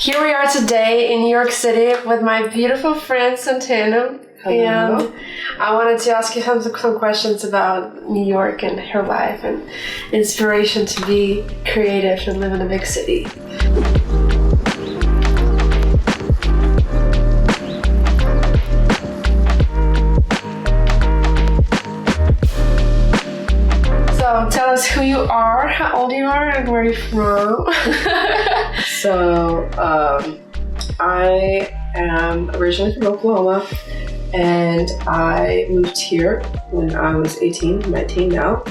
Here we are today in New York City with my beautiful friend Santana. Hello. And I wanted to ask you some questions about New York and her life and inspiration to be creative and live in a big city. So tell us who you are, how old you are, and where you're from. So, I am originally from Oklahoma, and I moved here when I was 18, 19 now.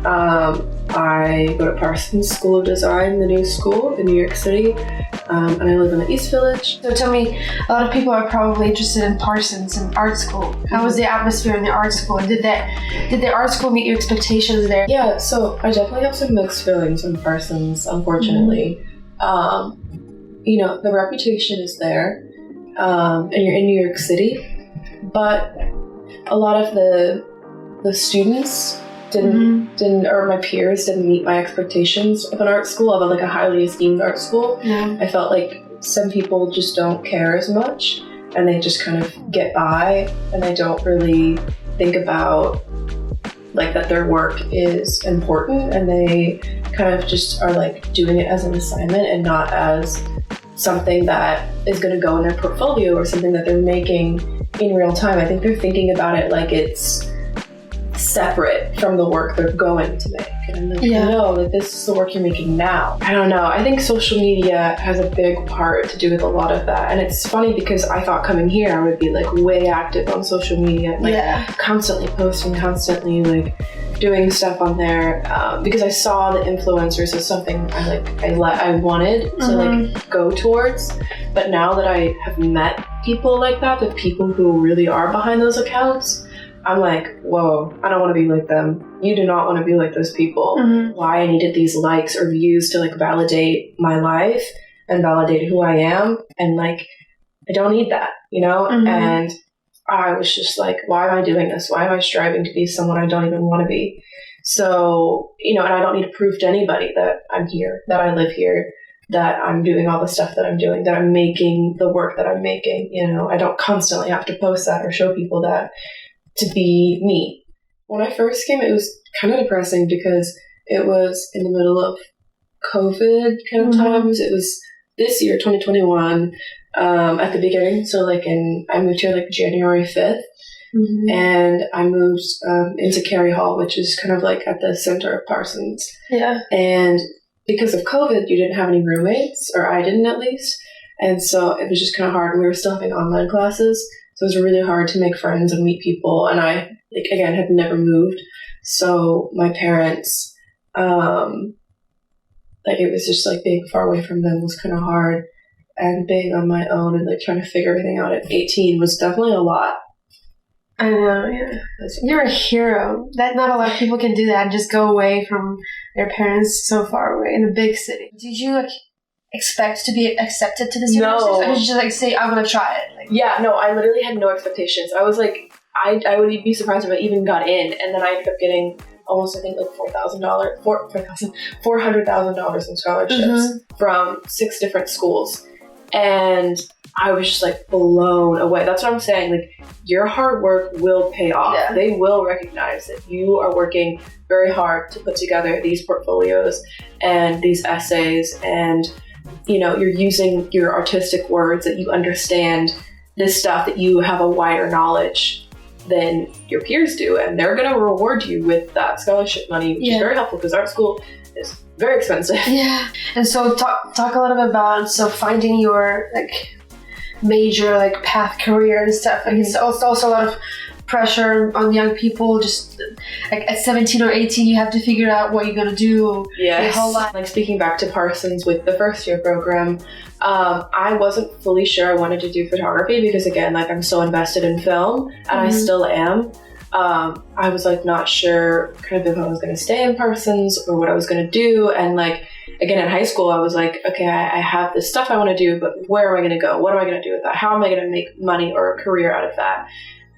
I go to Parsons School of Design, the new school in New York City, and I live in the East Village. So tell me, a lot of people are probably interested in Parsons and art school. How was the atmosphere in the art school? Did the art school meet your expectations there? Yeah, so I definitely have some mixed feelings on Parsons, unfortunately. The reputation is there, and you're in New York City, but a lot of the students didn't, or my peers didn't meet my expectations of an art school, of like a highly esteemed art school. Yeah. I felt like some people just don't care as much, and they just kind of get by, and they don't really think about like that their work is important, and they kind of just are like doing it as an assignment and not as something that is going to go in their portfolio or something that they're making in real time. I think they're thinking about it like it's separate from the work they're going to make. And I'm like, no, like this is the work you're making now. I don't know. I think social media has a big part to do with a lot of that. And it's funny because I thought coming here I would be like way active on social media, like constantly posting, constantly like doing stuff on there, because I saw the influencers as something I wanted to like go towards. But now that I have met people like that, the people who really are behind those accounts, I'm like, whoa, I don't want to be like them. You do not want to be like those people. Why I needed these likes or views to like validate my life and validate who I am. And like, I don't need that, you know? And I was just like, why am I doing this? Why am I striving to be someone I don't even want to be? So, and I don't need to prove to anybody that I'm here, that I live here, that I'm doing all the stuff that I'm doing, that I'm making the work that I'm making. I don't constantly have to post that or show people that to be me. When I first came, it was kind of depressing because it was in the middle of COVID kind of times. It was this year, 2021, at the beginning. So I moved here like January 5th. And I moved into Cary Hall, which is kind of like at the center of Parsons. Yeah. And because of COVID, you didn't have any roommates, or I didn't at least. And so it was just kind of hard. And we were still having online classes. So it was really hard to make friends and meet people. And I, again, had never moved. So my parents, it was just like being far away from them was kind of hard. And being on my own and like trying to figure everything out at 18 was definitely a lot. I know, yeah. You're a hero. That not a lot of people can do that and just go away from their parents so far away in a big city. Did you expect to be accepted to this university? Or did you just say, I'm going to try it? I literally had no expectations. I was like, I would be surprised if I even got in. And then I ended up getting almost, I think, like $400,000 in scholarships from 6 different schools. And I was just like blown away. That's what I'm saying. Like, your hard work will pay off. Yeah. They will recognize that you are working very hard to put together these portfolios and these essays, and you're using your artistic words, that you understand this stuff, that you have a wider knowledge than your peers do, and they're going to reward you with that scholarship money, which is very helpful because art school is very expensive. Yeah. And so talk a little bit about finding your major path, career and stuff. It's also a lot of pressure on young people. Just at 17 or 18, you have to figure out what you're gonna do your whole life. Speaking back to Parsons with the first year program, I wasn't fully sure I wanted to do photography because, again, I'm so invested in film, and I still am. I was not sure kind of if I was going to stay in Parsons or what I was going to do. And again, in high school, I was like, okay, I have this stuff I want to do, but where am I going to go? What am I going to do with that? How am I going to make money or a career out of that?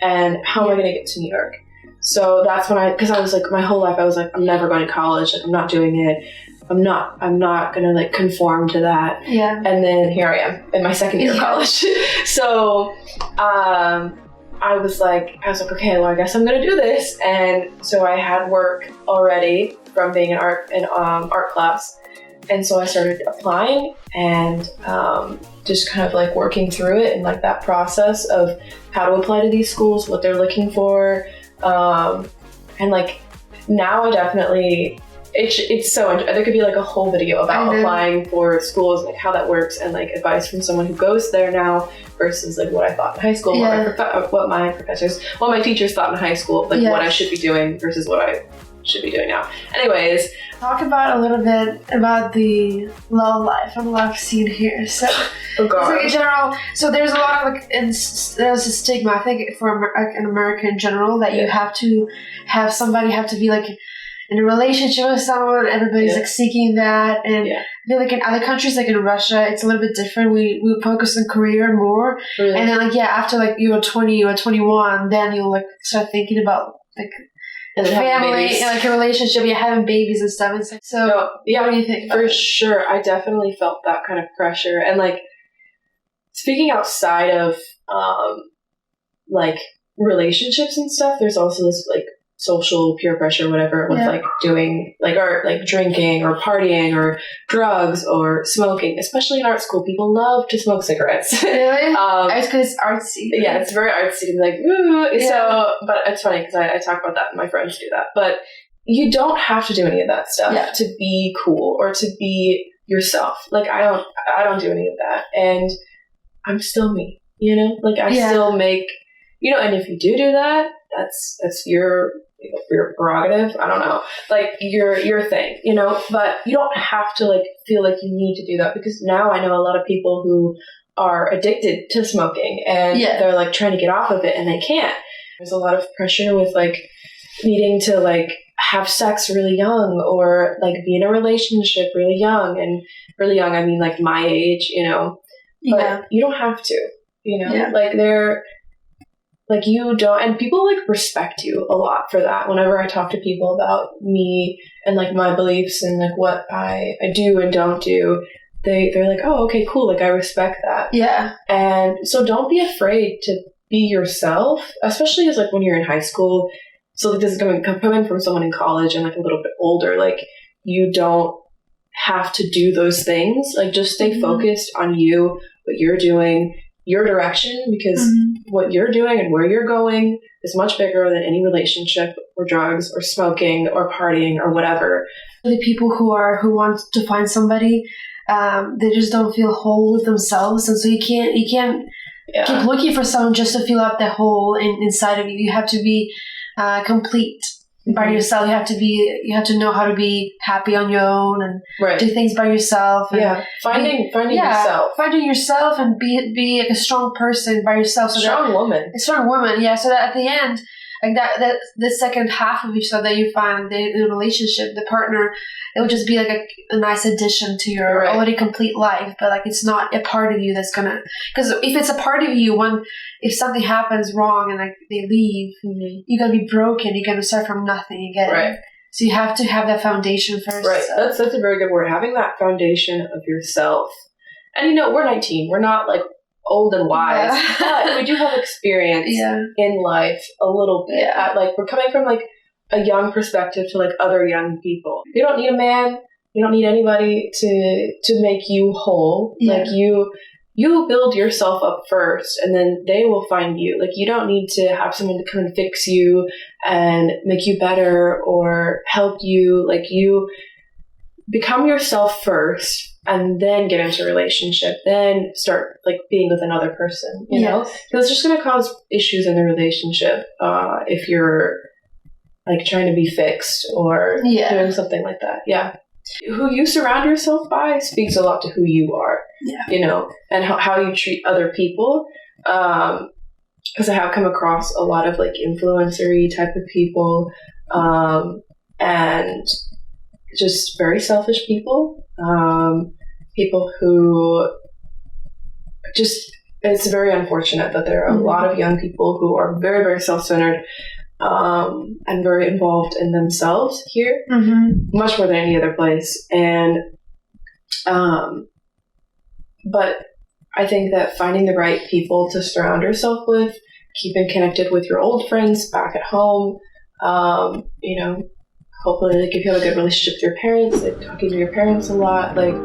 And how am I going to get to New York? So that's when because I was my whole life, I was I'm never going to college. I'm not doing it. I'm not gonna like conform to that. Yeah. And then here I am in my second year of college. So I was like, okay, well, I guess I'm gonna do this. And so I had work already from being in art class. And so I started applying and just kind of like working through it and like that process of how to apply to these schools, what they're looking for. And like now I definitely, it's so, there could be like a whole video about applying for schools, like how that works and like advice from someone who goes there now versus like what I thought in high school, what my teachers thought in high school, like what I should be doing versus what I should be doing now. Anyways, talk about a little bit about the love life and love scene here. So, like in general, so there's a lot of like, there's a stigma, I think, for like in America in general, that you have to have somebody have to be like in a relationship with someone. Everybody's like seeking that, and I feel like in other countries, like in Russia, it's a little bit different. We focus on career more, and then like after like you're 20 or 21, then you'll like start thinking about like. Family and like a relationship, having babies and stuff. And so, what do you think? For sure, I definitely felt that kind of pressure. And like speaking outside of like relationships and stuff, there's also this like social peer pressure, whatever, with like doing like art, like drinking or partying or drugs or smoking. Especially in art school, people love to smoke cigarettes. Really? It's because it's artsy. Yeah, it's very artsy to be like, ooh. Yeah. So, but it's funny because I talk about that and my friends do that. But you don't have to do any of that stuff to be cool or to be yourself. Like I don't do any of that, and I'm still me. You know, like I still make. You know, and if you do that, that's your prerogative. I don't know, like your thing, you know, but you don't have to like feel like you need to do that, because now I know a lot of people who are addicted to smoking and they're like trying to get off of it and they can't. There's a lot of pressure with like needing to like have sex really young or like be in a relationship really young, and really young, I mean like my age, you know, but you don't have to, you know, like they're like, you don't, and people like respect you a lot for that. Whenever I talk to people about me and like my beliefs and like what I do and don't do, they're like, oh, okay, cool. Like I respect that. Yeah. And so don't be afraid to be yourself, especially as like when you're in high school. So like this is coming from someone in college and like a little bit older, like you don't have to do those things. Like just stay focused on you, what you're doing, your direction, because what you're doing and where you're going is much bigger than any relationship or drugs or smoking or partying or whatever. The people who want to find somebody, they just don't feel whole with themselves, and so you can't keep looking for someone just to fill up the hole inside of you. You have to be complete by yourself. You have to know how to be happy on your own and do things by yourself. And finding yourself. Finding yourself and be like a strong person by yourself. A strong woman. Yeah. So that at the end, like that the second half of each other that you find the relationship, the partner, it would just be like a nice addition to your already complete life. But like it's not a part of you that's gonna, because if it's a part of you, if something happens wrong and like they leave, you're gonna be broken. You're gonna start from nothing again. Right. So you have to have that foundation first. Right. So. That's a very good word. Having that foundation of yourself. And you know, we're 19. We're not like old and wise, but we do have experience in life a little bit. Like we're coming from like a young perspective to like other young people. You don't need a man. You don't need anybody to make you whole. Like you build yourself up first, and then they will find you. Like you don't need to have someone to come and fix you and make you better or help you. Like you become yourself first, and then get into a relationship, then start like being with another person, you know? Because it's just going to cause issues in the relationship if you're like trying to be fixed or doing something like that. Yeah. Who you surround yourself by speaks a lot to who you are, you know, and how you treat other people. Because I have come across a lot of like influencer-y type of people and just very selfish people. People who just, it's very unfortunate that there are a lot of young people who are very, very self-centered, and very involved in themselves here, much more than any other place. And but I think that finding the right people to surround yourself with, keeping connected with your old friends back at home, hopefully, like, if you have a good relationship with your parents, like talking to your parents a lot, like